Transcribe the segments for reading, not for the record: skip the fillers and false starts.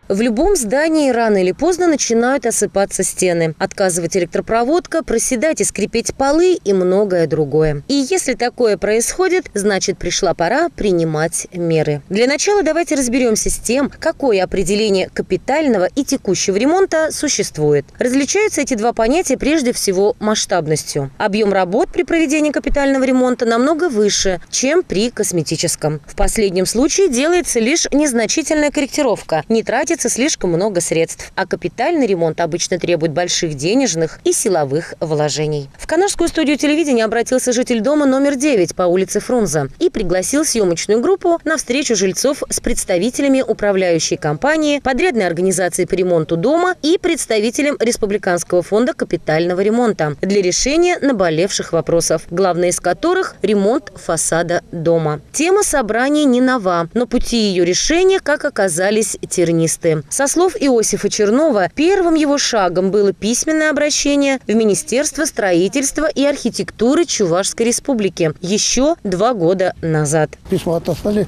В любом здании рано или поздно начинают осыпаться стены, отказывать электропроводка, проседать и скрипеть полы и многое другое. И если такое происходит, значит пришла пора принимать меры. Для начала давайте разберемся с тем, какое определение капитального и текущего ремонта существует. Различаются эти два понятия прежде всего масштабностью. Объем работ при проведении капитального ремонта намного выше, чем при косметическом. В последнем случае делается лишь незначительная корректировка, не тратится слишком много средств, а капитальный ремонт обычно требует больших денежных и силовых вложений. В Канашскую студию телевидения обратился житель дома номер 9 по улице Фрунзе и пригласил съемочную группу на встречу жильцов с представителями управляющей компании, подрядной организации по ремонту дома и представителем Республиканского фонда капитального ремонта для решения наболевших вопросов, главный из которых – ремонт фасада дома. Тема собрания не нова, но пути ее решения, как оказались, тернисты. Со слов Иосифа Чернова, первым его шагом было письменное обращение в Министерство строительства и архитектуры Чувашской Республики еще 2 года назад. Письмо отослали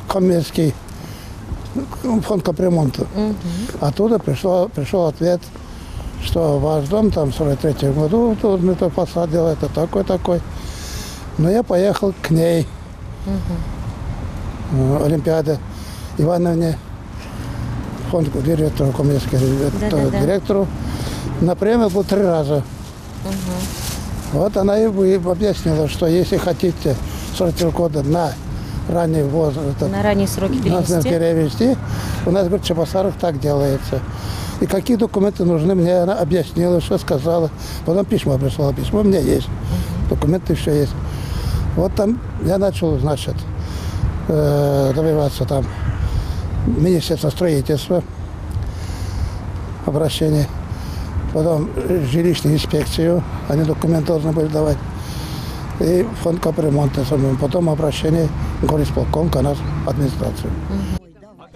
коммерческий фонд капремонта. Оттуда пришел ответ, что ваш дом там в 43-м году это фасад делает, это такой. Но я поехал к ней, Олимпиаде Ивановне, фонд директору, коммерческому директору. На премию был 3 раза. Вот она и объяснила, что если хотите 43 года на ранний возраст, на ранние сроки перевести, у нас, говорит, в Чебоксарах так делается. И какие документы нужны, мне она объяснила, что сказала. Потом письмо прислала, письмо у меня есть, документы еще есть. Вот там я начал, значит, добиваться там Министерство строительства, обращение, потом жилищную инспекцию, они документы должны были давать, и фонд капремонта, потом обращение в горисполком, канал администрацию.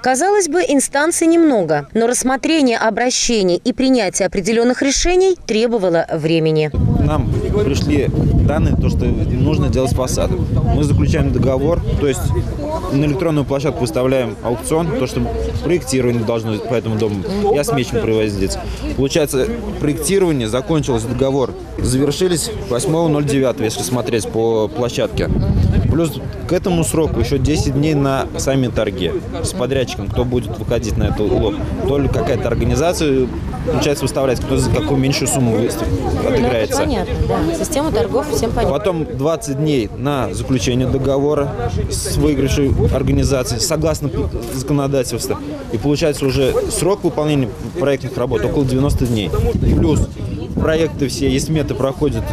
Казалось бы, инстанций немного, но рассмотрение обращений и принятие определенных решений требовало времени. Нам пришли данные, то, что нужно делать с фасадом. Мы заключаем договор, то есть на электронную площадку выставляем аукцион, то, что проектирование должно по этому дому и осмечено производиться. Получается, проектирование закончилось, договор завершились 8.09, если смотреть по площадке. Плюс к этому сроку еще 10 дней на сами торги с подрядчиком, кто будет выходить на эту лот. То ли какая-то организация, получается, выставлять, кто за какую меньшую сумму отыграется. Понятно, да. Система торгов всем понятна. Потом 20 дней на заключение договора с выигравшей организацией, согласно законодательству. И получается уже срок выполнения проектных работ около 90 дней. Плюс проекты все, есть сметы, проходят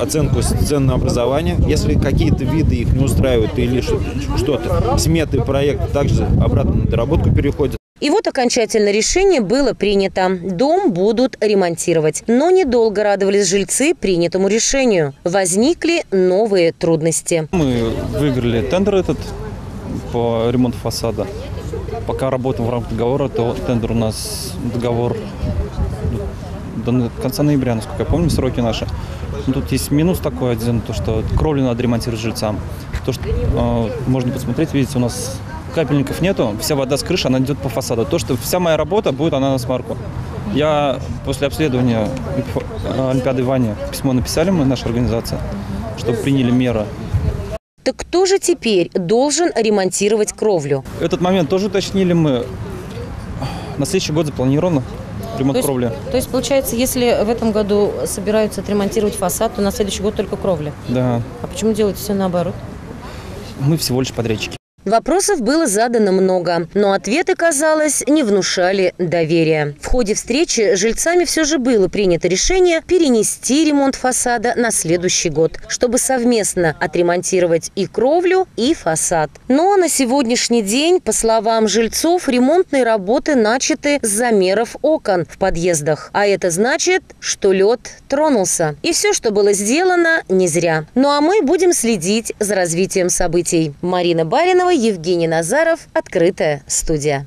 оценку ценообразования. Если какие-то виды их не устраивают или что-то, сметы и проект также обратно на доработку переходят. И вот окончательное решение было принято. Дом будут ремонтировать. Но недолго радовались жильцы принятому решению. Возникли новые трудности. Мы выиграли тендер этот по ремонту фасада. Пока работаем в рамках договора, то тендер у нас договор до конца ноября, насколько я помню, сроки наши. Но тут есть минус такой один, то что кровлю надо ремонтировать жильцам. То, что можно посмотреть, видите, у нас капельников нету, вся вода с крыши, она идет по фасаду. То, что вся моя работа будет, она на смарку. Я после обследования Олимпиады Ване письмо написали мы, наша организация, чтобы приняли меры. Так кто же теперь должен ремонтировать кровлю? Этот момент тоже уточнили мы. На следующий год запланировано ремонт кровли. То есть, получается, если в этом году собираются отремонтировать фасад, то на следующий год только кровля? Да. А почему делать все наоборот? Мы всего лишь подрядчики. Вопросов было задано много, но ответы, казалось, не внушали доверия. В ходе встречи жильцами все же было принято решение перенести ремонт фасада на следующий год, чтобы совместно отремонтировать и кровлю, и фасад. Но на сегодняшний день, по словам жильцов, ремонтные работы начаты с замеров окон в подъездах. А это значит, что лед тронулся. И все, что было сделано, не зря. Ну а мы будем следить за развитием событий. Марина Баринова, Евгений Назаров, Открытая студия.